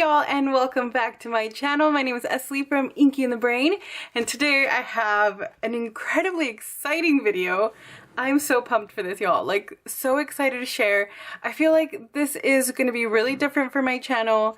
y'all, and welcome back to my channel. My name is Esli from inkeandthebrain, and today I have an incredibly exciting video. I'm so pumped for this, y'all. Like, so excited to share. I feel like this is going to be really different for my channel.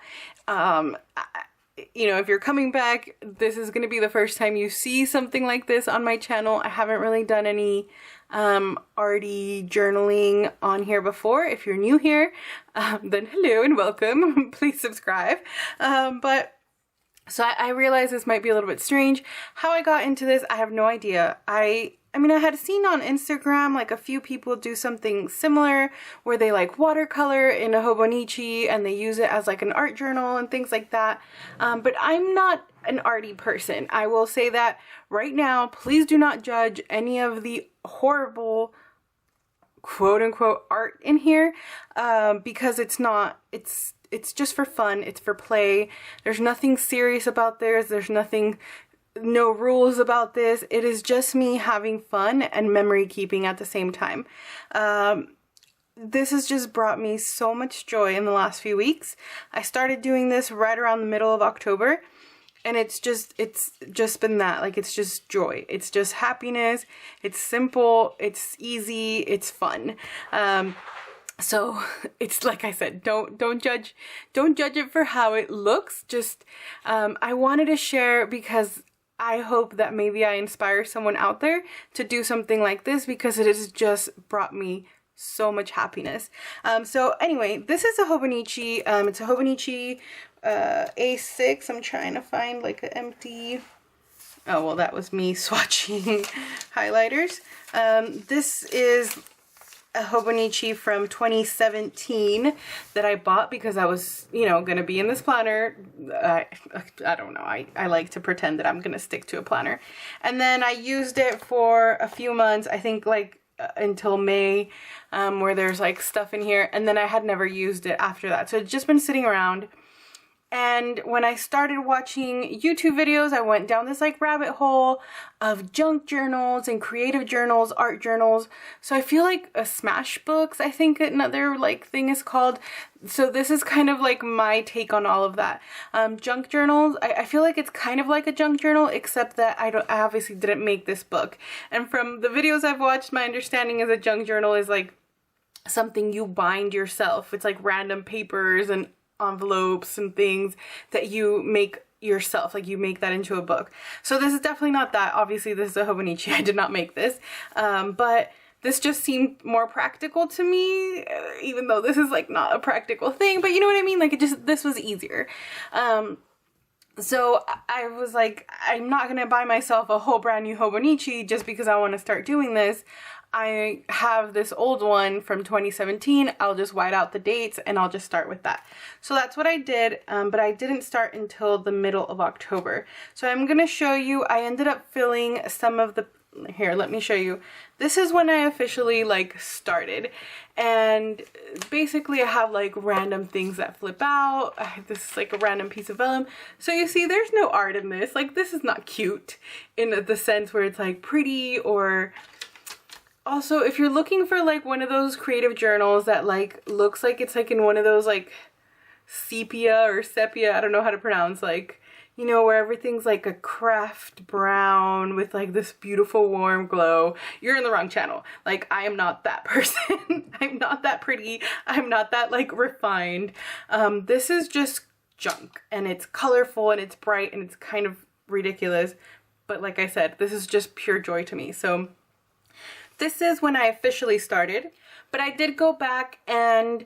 You know, if you're coming back, this is going to be the first time you see something like this on my channel. I haven't really done any arty journaling on here before. If you're new here, then hello and welcome. Please subscribe. So I realize this might be a little bit strange. How I got into this, I have no idea. I mean, I had seen on Instagram like a few people do something similar where they like watercolor in a Hobonichi and they use it as like an art journal and things like that. But I'm not an arty person. I will say that right now. Please do not judge any of the horrible quote unquote art in here because it's not. It's just for fun. It's for play. There's nothing serious about this. There's no rules about this. It is just me having fun and memory keeping at the same time. This has just brought me so much joy in the last few weeks. I started doing this right around the middle of October, and it's just been that. Like, it's just joy. It's just happiness. It's simple. It's easy. It's fun. So it's like I said, don't judge it for how it looks. Just I wanted to share because I hope that maybe I inspire someone out there to do something like this, because it has just brought me so much happiness. So anyway, this is a Hobonichi. It's a Hobonichi A6. I'm trying to find like an empty. Oh, well, that was me swatching highlighters. This is a Hobonichi from 2017 that I bought because I was, you know, gonna be in this planner. I don't know, I like to pretend that I'm gonna stick to a planner. And then I used it for a few months, I think like until May, where there's like stuff in here, and then I had never used it after that. So it's just been sitting around. And when I started watching YouTube videos, I went down this like rabbit hole of junk journals and creative journals, art journals. So I feel like a smash books, I think another like thing is called. So this is kind of like my take on all of that. Junk journals, I feel like it's kind of like a junk journal, except that I obviously didn't make this book. And from the videos I've watched, my understanding is a junk journal is like something you bind yourself. It's like random papers and envelopes and things that you make yourself, like you make that into a book. So this is definitely not that. Obviously this is a Hobonichi, I did not make this, but this just seemed more practical to me, even though this is like not a practical thing, but you know what I mean, like this was easier. So I was like, I'm not gonna buy myself a whole brand new Hobonichi just because I want to start doing this. I have this old one from 2017. I'll just white out the dates and I'll just start with that. So that's what I did, but I didn't start until the middle of October. So I'm going to show you, I ended up filling some of the, here, let me show you. This is when I officially like started, and basically I have like random things that flip out. This is like a random piece of vellum. So you see there's no art in this. Like, this is not cute in the sense where it's like pretty or... Also, if you're looking for like one of those creative journals that like looks like it's like in one of those like sepia, I don't know how to pronounce, like, you know, where everything's like a craft brown with like this beautiful warm glow, you're in the wrong channel. Like, I am not that person. I'm not that pretty. I'm not that like refined. This is just junk, and it's colorful and it's bright and it's kind of ridiculous. But like I said, this is just pure joy to me. So this is when I officially started, but I did go back and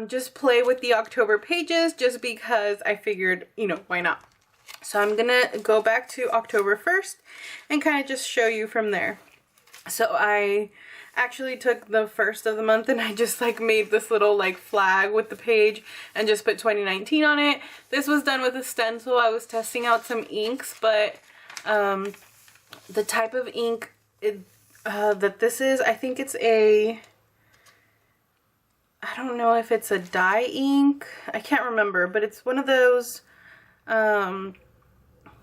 just play with the October pages just because I figured, you know, why not? So I'm gonna go back to October 1st and kind of just show you from there. So I actually took the first of the month and I just like made this little like flag with the page and just put 2019 on it. This was done with a stencil. I was testing out some inks, but the type of ink that this is, I think it's I don't know if it's a dye ink, I can't remember, but it's one of those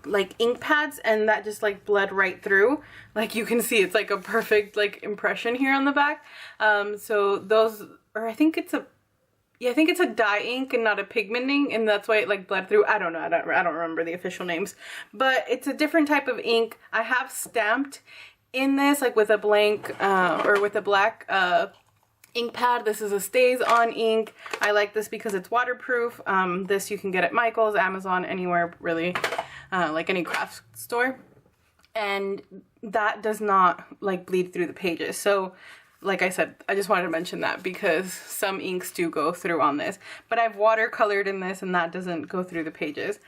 like ink pads, and that just like bled right through. Like, you can see it's like a perfect like impression here on the back. So those, or I think it's a yeah, I think it's a dye ink and not a pigment ink, and that's why it like bled through. I don't know. I don't remember the official names, but it's a different type of ink. I have stamped in this like with a blank or with a black ink pad. This is a Stays On ink. I like this because it's waterproof. This you can get at Michael's, Amazon, anywhere really, like any craft store, and that does not like bleed through the pages. So like I said, I just wanted to mention that because some inks do go through on this, but I've watercolored in this and that doesn't go through the pages.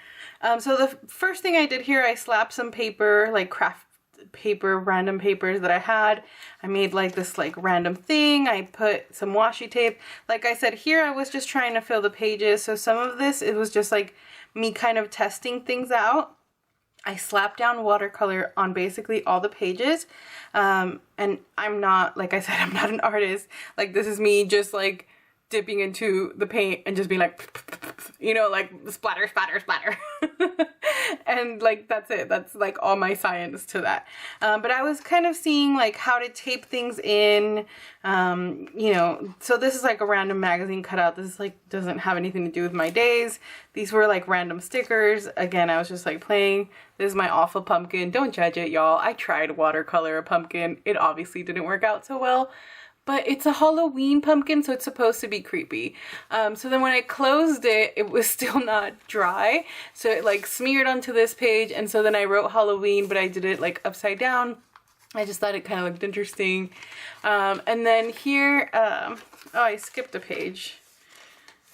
So the first thing I did here, I slapped some paper, like craft paper, random papers that I had. I made like this like random thing. I put some washi tape. Like I said, here I was just trying to fill the pages. So some of this, it was just like me kind of testing things out. I slapped down watercolor on basically all the pages. And I'm not, like I said, I'm not an artist. Like this is me just like dipping into the paint and just being like, you know, like splatter, splatter, splatter. And like, that's it. That's like all my science to that. But I was kind of seeing like how to tape things in, you know, so this is like a random magazine cutout. This is like, doesn't have anything to do with my days. These were like random stickers. Again, I was just like playing. This is my awful pumpkin. Don't judge it, y'all. I tried watercolor a pumpkin. It obviously didn't work out so well. But it's a Halloween pumpkin, so it's supposed to be creepy. So then when I closed it, it was still not dry. So it like smeared onto this page, and so then I wrote Halloween, but I did it like upside down. I just thought it kind of looked interesting. And then here, oh, I skipped a page.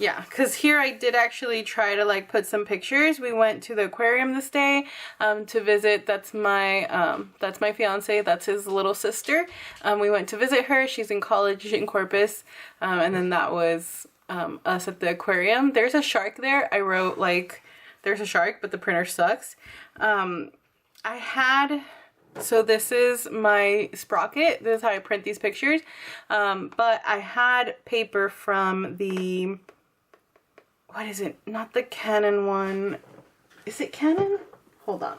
Yeah, because here I did actually try to like put some pictures. We went to the aquarium this day to visit. That's my fiance. That's his little sister. We went to visit her. She's in college in Corpus. And then that was us at the aquarium. There's a shark there. I wrote like, there's a shark, but the printer sucks. So this is my sprocket. This is how I print these pictures. But I had paper from the... What is it? Not the Canon one. Is it Canon? Hold on.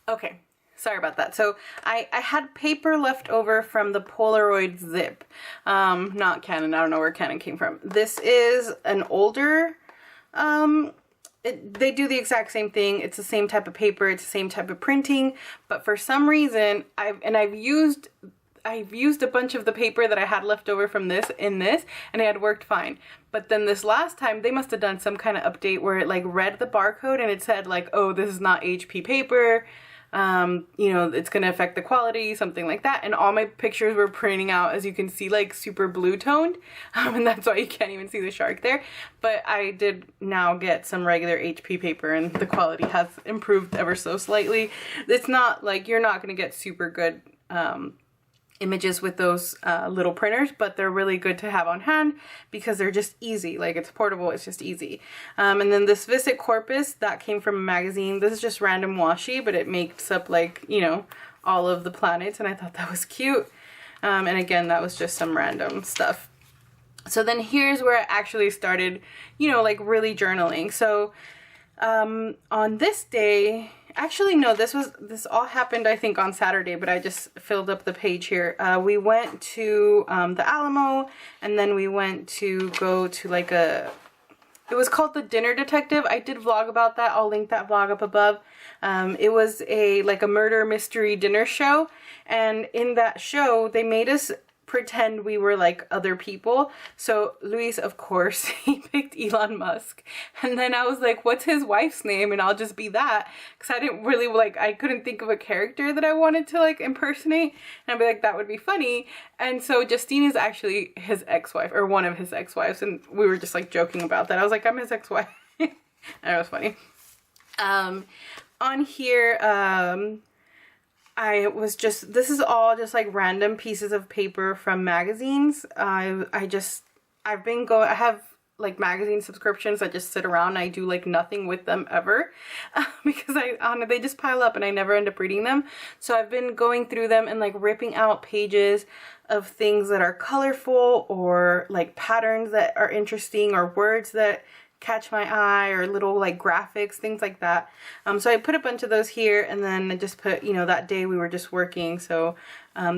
Okay. Sorry about that. So I had paper left over from the Polaroid Zip. Not Canon. I don't know where Canon came from. This is an older... they do the exact same thing. It's the same type of paper. It's the same type of printing. But for some reason, I've used a bunch of the paper that I had left over from this in this, and it had worked fine. But then this last time, they must have done some kind of update where it like read the barcode and it said like, oh, this is not HP paper. You know, it's going to affect the quality, something like that. And all my pictures were printing out, as you can see, like super blue toned. And that's why you can't even see the shark there. But I did now get some regular HP paper and the quality has improved ever so slightly. It's not like, you're not going to get super good, images with those little printers, but they're really good to have on hand because they're just easy. Like it's portable, it's just easy. And then this Visit Corpus, that came from a magazine. This is just random washi, but it makes up like, you know, all of the planets, and I thought that was cute. And again, that was just some random stuff. So then here's where I actually started, you know, like really journaling. So on this day, actually, no, this all happened, I think, on Saturday, but I just filled up the page here. We went to the Alamo, and then we went to go to like it was called The Dinner Detective. I did vlog about that. I'll link that vlog up above. It was like a murder mystery dinner show, and in that show, they made us pretend we were like other people. So Luis, of course, he picked Elon Musk, and then I was like, what's his wife's name? And I'll just be that, because I didn't really like, I couldn't think of a character that I wanted to like impersonate, and I'd be like, that would be funny. And so Justine is actually his ex-wife, or one of his ex-wives, and we were just like joking about that. I was like, I'm his ex-wife. And it was funny. On here, this is all just like random pieces of paper from magazines. I have like magazine subscriptions that just sit around and I do like nothing with them ever because they just pile up and I never end up reading them. So I've been going through them and like ripping out pages of things that are colorful or like patterns that are interesting or words that catch my eye or little like graphics, things like that. So I put a bunch of those here, and then I just put, you know, that day we were just working. So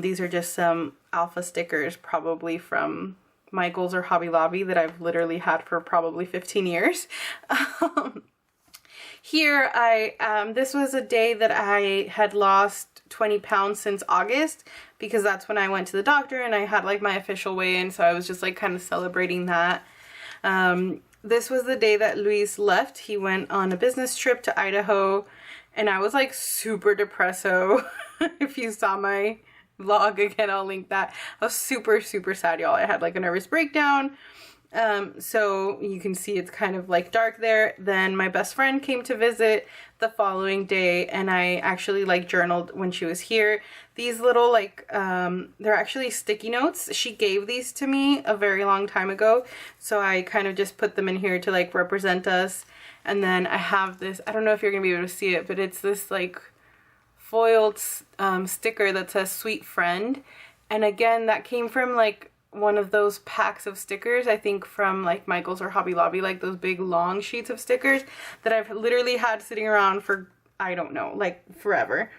these are just some alpha stickers, probably from Michaels or Hobby Lobby that I've literally had for probably 15 years. Here, this was a day that I had lost 20 pounds since August, because that's when I went to the doctor and I had like my official weigh-in, so I was just like kind of celebrating that. This was the day that Luis left. He went on a business trip to Idaho, and I was like super depresso. If you saw my vlog, again, I'll link that. I was super, super sad, y'all. I had like a nervous breakdown. So you can see it's kind of like dark there. Then my best friend came to visit the following day, and I actually like journaled when she was here. These little like, they're actually sticky notes. She gave these to me a very long time ago, so I kind of just put them in here to like represent us. And then I have this, I don't know if you're gonna be able to see it, but it's this like foiled sticker that says sweet friend. And again, that came from like one of those packs of stickers, I think from like Michaels or Hobby Lobby, like those big long sheets of stickers that I've literally had sitting around for, I don't know, like forever.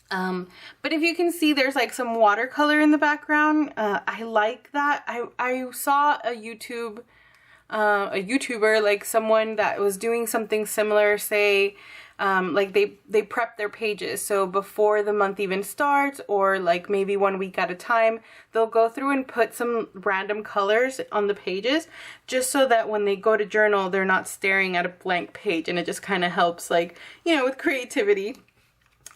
But if you can see, there's like some watercolor in the background. I like that. I saw a YouTuber, like someone that was doing something similar, say, like they prep their pages, so before the month even starts, or like maybe 1 week at a time, they'll go through and put some random colors on the pages, just so that when they go to journal, they're not staring at a blank page, and it just kind of helps, like, you know, with creativity.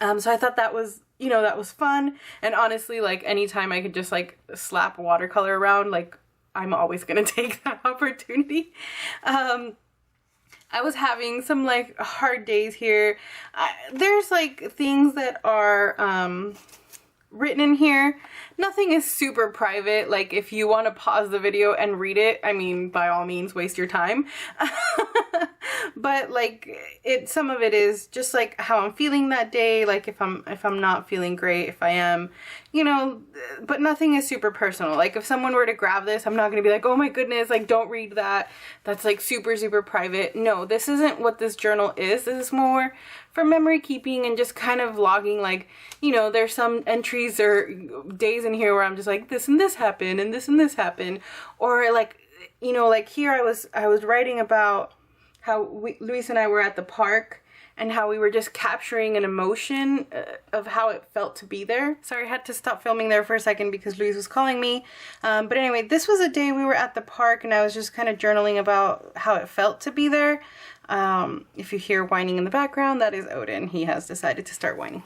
So I thought that was, you know, that was fun. And honestly, like anytime I could just like slap watercolor around, like I'm always gonna take that opportunity. I was having some like hard days here. There's like things that are written in here. Nothing is super private. Like if you want to pause the video and read it, I mean, by all means, waste your time. But like some of it is just like how I'm feeling that day. Like if I'm not feeling great, if I am, you know, but nothing is super personal. Like if someone were to grab this, I'm not going to be like, oh my goodness, like don't read that. That's like super, super private. No, this isn't what this journal is. This is more for memory keeping and just kind of logging, like, you know, there's some entries or days in here where I'm just like, this and this happened and this happened. Or like, you know, like here I was writing about how Luis and I were at the park and how we were just capturing an emotion of how it felt to be there. Sorry, I had to stop filming there for a second because Luis was calling me. But anyway, this was a day we were at the park and I was just kind of journaling about how it felt to be there. If you hear whining in the background, that is Odin. He has decided to start whining.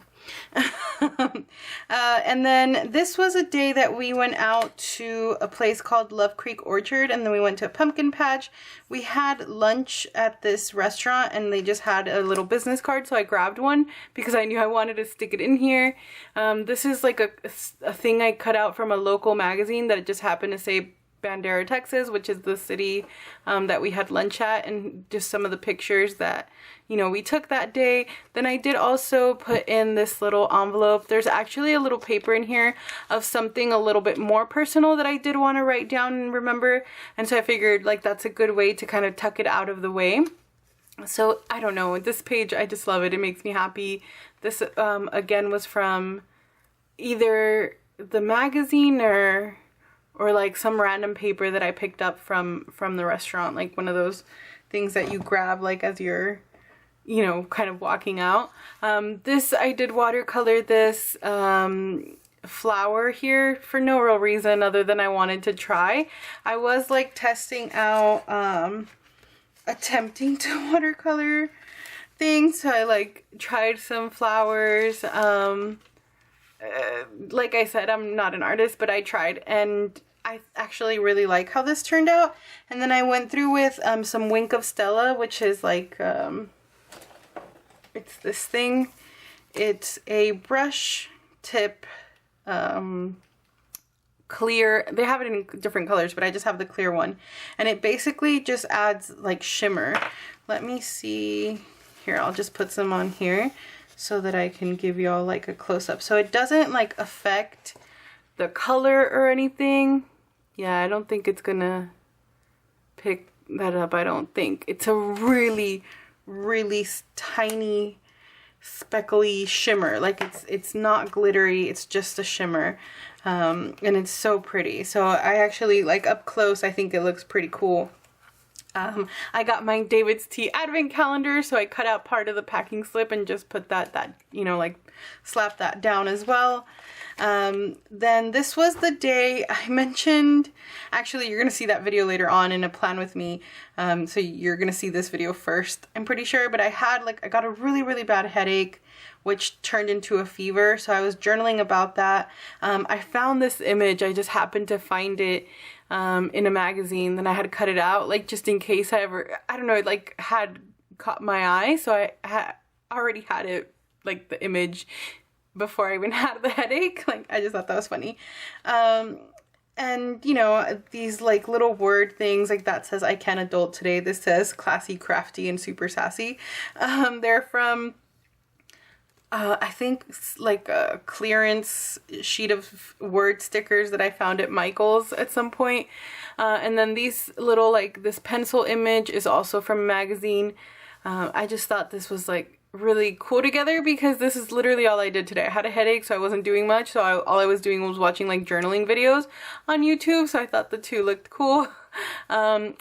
And then this was a day that we went out to a place called Love Creek Orchard, and then we went to a pumpkin patch. We had lunch at this restaurant and they just had a little business card, so I grabbed one because I knew I wanted to stick it in here. This is like a thing I cut out from a local magazine that just happened to say Bandera, Texas, which is the city that we had lunch at, and just some of the pictures that, you know, we took that day. Then I did also put in this little envelope. There's actually a little paper in here of something a little bit more personal that I did want to write down and remember, and so I figured like that's a good way to kind of tuck it out of the way. So I don't know, this page, I just love it. It makes me happy. This again was from either the magazine or like some random paper that I picked up from the restaurant, like one of those things that you grab like as you're, you know, kind of walking out. This, I did watercolor this flower here for no real reason other than I wanted to try. I was like testing out attempting to watercolor things, so I like tried some flowers. Like I said, I'm not an artist, but I tried, and I actually really like how this turned out. And then I went through with some Wink of Stella, which is like, it's this thing. It's a brush tip, clear. They have it in different colors, but I just have the clear one. And it basically just adds like shimmer. Let me see. Here, I'll just put some on here so that I can give y'all like a close-up. So it doesn't like affect the color or anything. Yeah, I don't think it's gonna pick that up. I don't think. It's a really, really tiny speckly shimmer. Like it's not glittery, it's just a shimmer. And it's so pretty. So I actually, like, up close, I think it looks pretty cool. I got my David's Tea advent calendar, so I cut out part of the packing slip and just put that, you know, like slap that down as well. Then this was the day I mentioned, actually you're gonna see that video later on in a plan with me, so you're gonna see this video first, I'm pretty sure, but I got a really bad headache, which turned into a fever, so I was journaling about that. I found this image, I just happened to find it in a magazine, then I had to cut it out, like, just in case I don't know, it like had caught my eye, so I already had it, like, the image before I even had the headache. Like, I just thought that was funny. And, you know, these, like, little word things, like, that says I can adult today. This says classy, crafty, and super sassy. They're from, I think, like, a clearance sheet of word stickers that I found at Michael's at some point. And then these little, like, this pencil image is also from a magazine. I just thought this was, like, really cool together because this is literally all I did today. I had a headache, so I wasn't doing much, so all I was doing was watching, like, journaling videos on YouTube, so I thought the two looked cool. I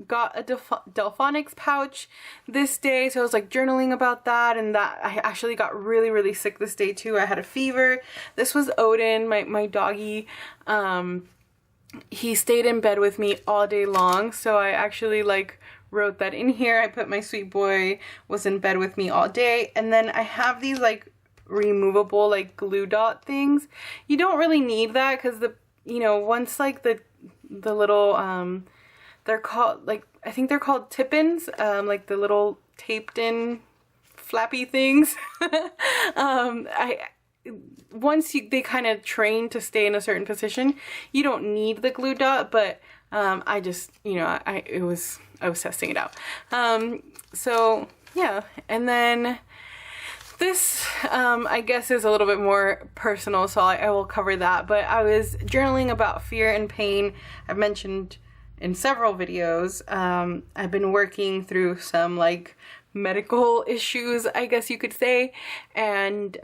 got a Delphonics pouch this day, so I was, like, journaling about that, and that I actually got really sick this day too. I had a fever. This was Odin, my doggy. He stayed in bed with me all day long, so I actually, like, wrote that in here. I put my sweet boy was in bed with me all day. And then I have these, like, removable, like, glue dot things. You don't really need that because you know, once, like, the little, they're called, like, I think they're called tip-ins, like the little taped in flappy things. Once they kind of train to stay in a certain position, you don't need the glue dot, but I just, you know, I was testing it out. So yeah, and then this, I guess, is a little bit more personal, so I will cover that, but I was journaling about fear and pain. I've mentioned in several videos, I've been working through some, like, medical issues, I guess you could say, and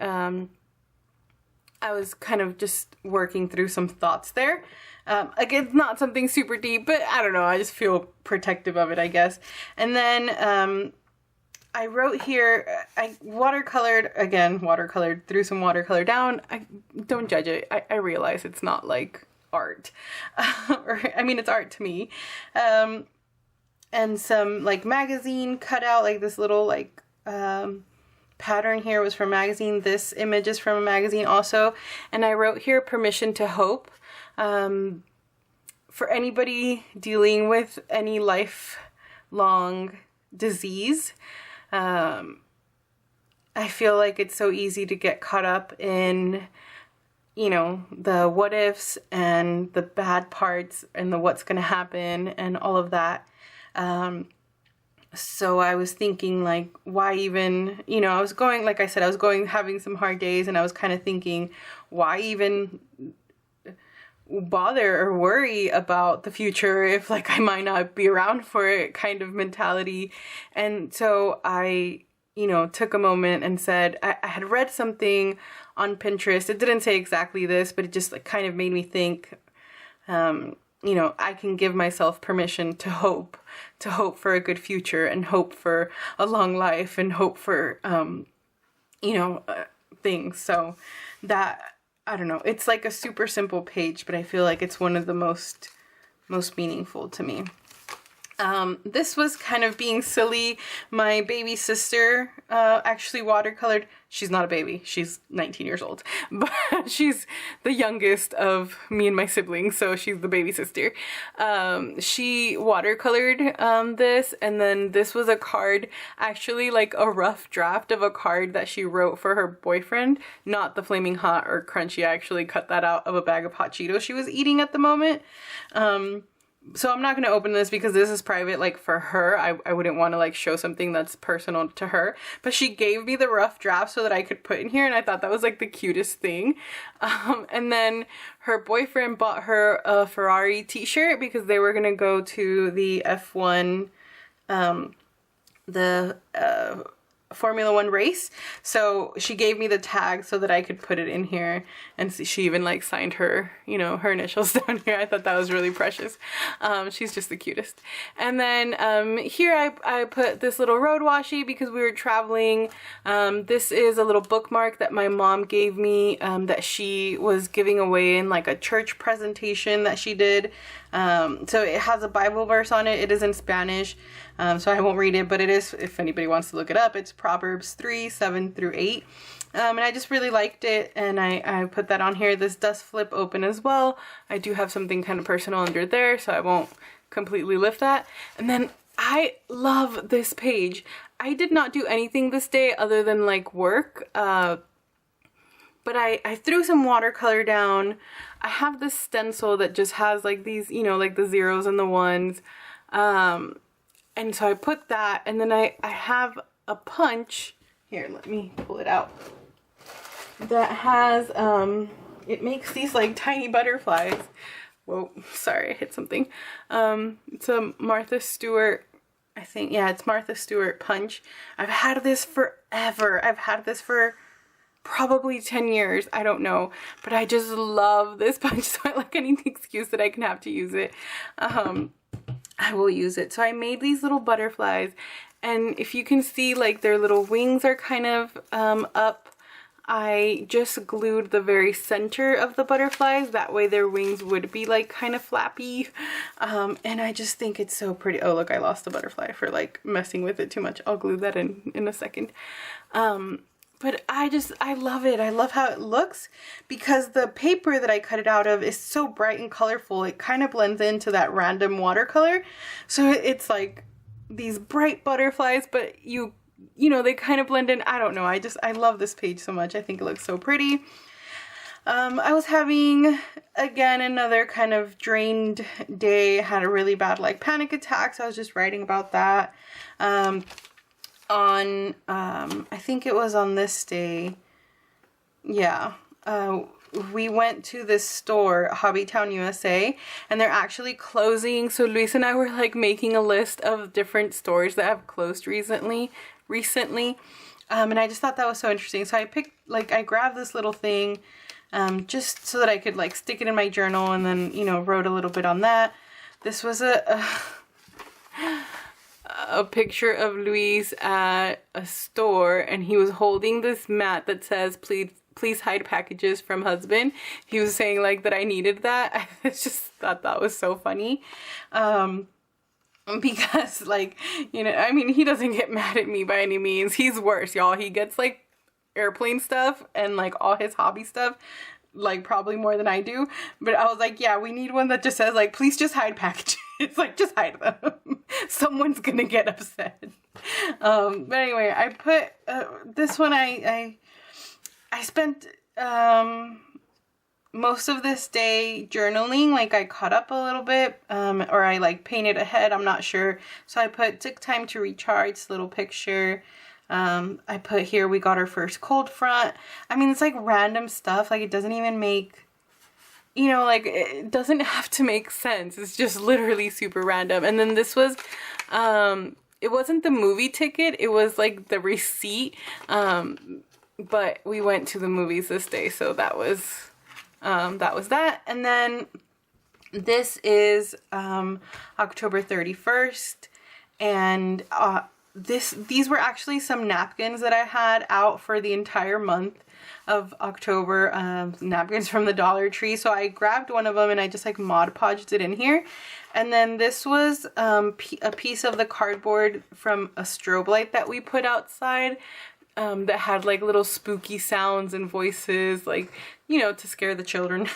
I was kind of just working through some thoughts there. Again, not something super deep, but I don't know, I just feel protective of it, I guess. And then I wrote here, I watercolored, threw some watercolor down. Don't judge it. I realize it's not, like, art. Or, I mean, it's art to me. And some, like, magazine cutout, like this little, like, pattern here was from a magazine. This image is from a magazine also. And I wrote here, permission to hope. For anybody dealing with any lifelong disease, I feel like it's so easy to get caught up in, you know, the what ifs and the bad parts and the what's gonna happen and all of that. So I was thinking, like, why even, you know, I was going, like I said, having some hard days, and I was kind of thinking, why even bother or worry about the future if, like, I might not be around for it, kind of mentality. And so I, you know, took a moment and said, I had read something on Pinterest. It didn't say exactly this, but it just, like, kind of made me think, you know, I can give myself permission to hope for a good future, and hope for a long life, and hope for, you know, things. So that, I don't know, it's like a super simple page, but I feel like it's one of the most meaningful to me. This was kind of being silly. My baby sister actually watercolored. She's not a baby. She's 19 years old. But she's the youngest of me and my siblings, so she's the baby sister. She watercolored this, and then this was a card, actually like a rough draft of a card that she wrote for her boyfriend. Not the Flaming Hot or Crunchy. I actually cut that out of a bag of hot Cheetos she was eating at the moment. So I'm not going to open this because this is private, like, for her. I wouldn't want to, like, show something that's personal to her. But she gave me the rough draft so that I could put in here, and I thought that was, like, the cutest thing. And then her boyfriend bought her a Ferrari t-shirt because they were going to go to the F1, Formula One race. So she gave me the tag so that I could put it in here, and she even like signed her, you know, her initials down here. I thought that was really precious. She's just the cutest. And then here I put this little road washi because we were traveling. This is a little bookmark that my mom gave me that she was giving away in like a church presentation that she did. So it has a Bible verse on it. It is in Spanish, so I won't read it, but it is, if anybody wants to look it up, it's Proverbs 3:7-8. And I just really liked it, and I put that on here. This does flip open as well. I do have something kind of personal under there, so I won't completely lift that. And then I love this page. I did not do anything this day other than like work, but I threw some watercolor down. I have this stencil that just has like these, you know, like the zeros and the ones. And so I put that, and then I have a punch. Here, let me pull it out. That has, it makes these like tiny butterflies. Whoa, sorry, I hit something. It's a Martha Stewart, I think, yeah, it's Martha Stewart punch. I've had this forever. I've had this for probably 10 years, I don't know, but I just love this punch, so I like any excuse that I can have to use it. I will use it. So I made these little butterflies, and if you can see, like, their little wings are kind of up. I just glued the very center of the butterflies, that way their wings would be like kind of flappy, and I just think it's so pretty. Oh look, I lost the butterfly for like messing with it too much. I'll glue that in a second. But I love it. I love how it looks because the paper that I cut it out of is so bright and colorful. It kind of blends into that random watercolor. So it's like these bright butterflies, but you know, they kind of blend in. I don't know. I love this page so much. I think it looks so pretty. I was having, again, another kind of drained day. I had a really bad like panic attack. So I was just writing about that. I think it was on this day, yeah, we went to this store, Hobbytown USA, and they're actually closing, so Luis and I were like making a list of different stores that have closed recently, and I just thought that was so interesting, so I grabbed this little thing, just so that I could like stick it in my journal, and then, you know, wrote a little bit on that. This was a picture of Luis at a store, and he was holding this mat that says please hide packages from husband. He was saying like that I needed that. I just thought that was so funny, because like, you know, I mean, he doesn't get mad at me by any means. He's worse, y'all. He gets like airplane stuff and like all his hobby stuff, like probably more than I do. But I was like, yeah, we need one that just says like, please just hide packages. It's like, just hide them. Someone's gonna get upset. But anyway, I put this one. I spent most of this day journaling. Like I caught up a little bit, or I like painted ahead. I'm not sure. So I took time to recharge. Little picture. I put here, we got our first cold front. I mean, it's like random stuff. Like it doesn't even make, you know, like it doesn't have to make sense. It's just literally super random. And then this was, it wasn't the movie ticket. It was like the receipt. But we went to the movies this day. So that was that. And then this is, October 31st. And, these were actually some napkins that I had out for the entire month of October, napkins from the Dollar Tree. So I grabbed one of them and I just like Mod Podged it in here. And then this was a piece of the cardboard from a strobe light that we put outside, that had like little spooky sounds and voices, like, you know, to scare the children.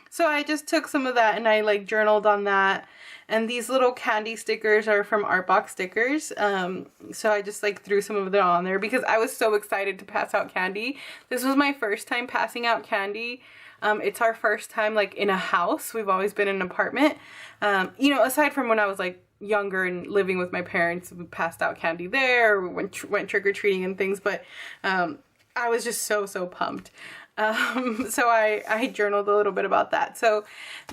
So I just took some of that and I like journaled on that. And these little candy stickers are from Artbox Stickers. So I just like threw some of them on there because I was so excited to pass out candy. This was my first time passing out candy. It's our first time like in a house. We've always been in an apartment. You know, aside from when I was like younger and living with my parents, we passed out candy there, or went trick-or-treating and things. But I was just so pumped. So I journaled a little bit about that. So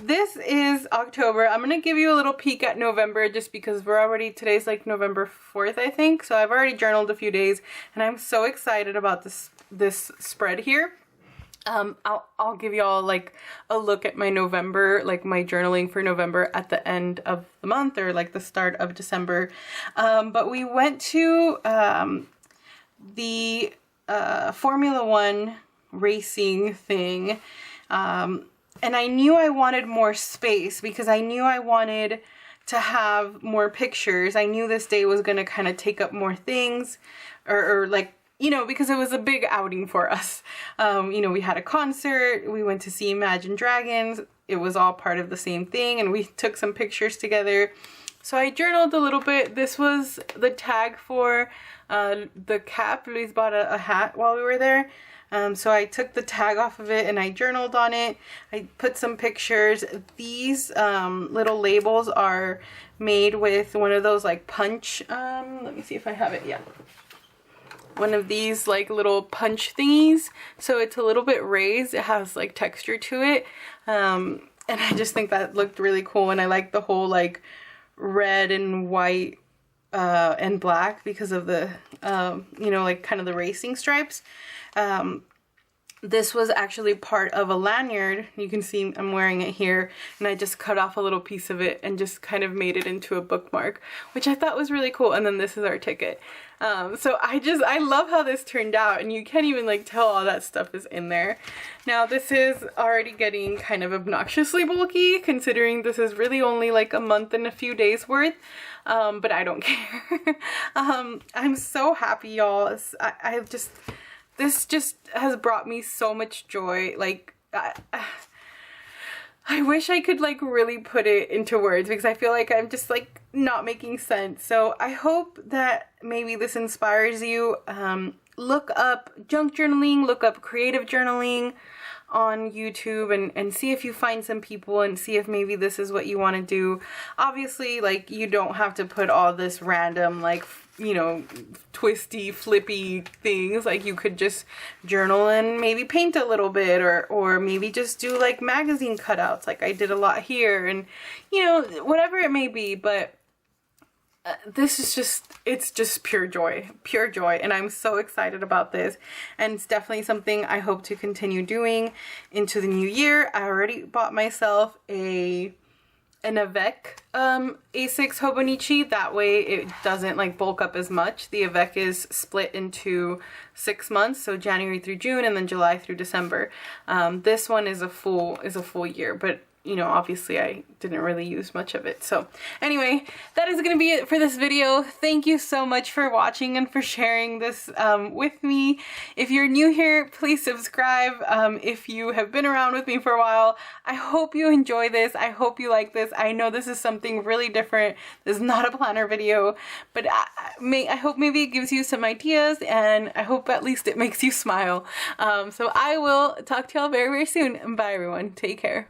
this is October. I'm gonna give you a little peek at November just because today's like November 4th, I think. So I've already journaled a few days and I'm so excited about this spread here. I'll give y'all like a look at my November, like my journaling for November at the end of the month or like the start of December. But we went to the Formula One racing thing, and I knew I wanted more space because I knew I wanted to have more pictures. I knew this day was going to kind of take up more things, or like, you know, because it was a big outing for us. You know, we had a concert, we went to see Imagine Dragons, it was all part of the same thing, and we took some pictures together. So I journaled a little bit. This was the tag for the cap. Luis bought a hat while we were there. So I took the tag off of it and I journaled on it. I put some pictures. These little labels are made with one of those like punch, let me see if I have it, yeah. One of these like little punch thingies. So it's a little bit raised. It has like texture to it. And I just think that looked really cool. And I like the whole like red and white and black because of the, you know, like kind of the racing stripes. This was actually part of a lanyard. You can see I'm wearing it here, and I just cut off a little piece of it and just kind of made it into a bookmark, which I thought was really cool. And then this is our ticket. So I love how this turned out, and you can't even like tell all that stuff is in there. Now this is already getting kind of obnoxiously bulky considering this is really only like a month and a few days worth. But I don't care. I'm so happy, y'all. This just has brought me so much joy. Like, I wish I could like really put it into words because I feel like I'm just like not making sense. So I hope that maybe this inspires you. Look up junk journaling, look up creative journaling on YouTube and see if you find some people and see if maybe this is what you want to do. Obviously, like, you don't have to put all this random like, you know, twisty, flippy things. Like, you could just journal and maybe paint a little bit, or maybe just do like magazine cutouts like I did a lot here, and you know, whatever it may be. But this is just, it's just pure joy, and I'm so excited about this, and it's definitely something I hope to continue doing into the new year. I already bought myself an Avec A6 Hobonichi. That way it doesn't like bulk up as much. The Avec is split into 6 months, so January through June and then July through December. This one is a full year, but you know, obviously I didn't really use much of it. So anyway, that is going to be it for this video. Thank you so much for watching and for sharing this with me. If you're new here, please subscribe. If you have been around with me for a while, I hope you enjoy this. I hope you like this. I know this is something really different. This is not a planner video, but I hope maybe it gives you some ideas, and I hope at least it makes you smile. So I will talk to y'all very, very soon. Bye everyone. Take care.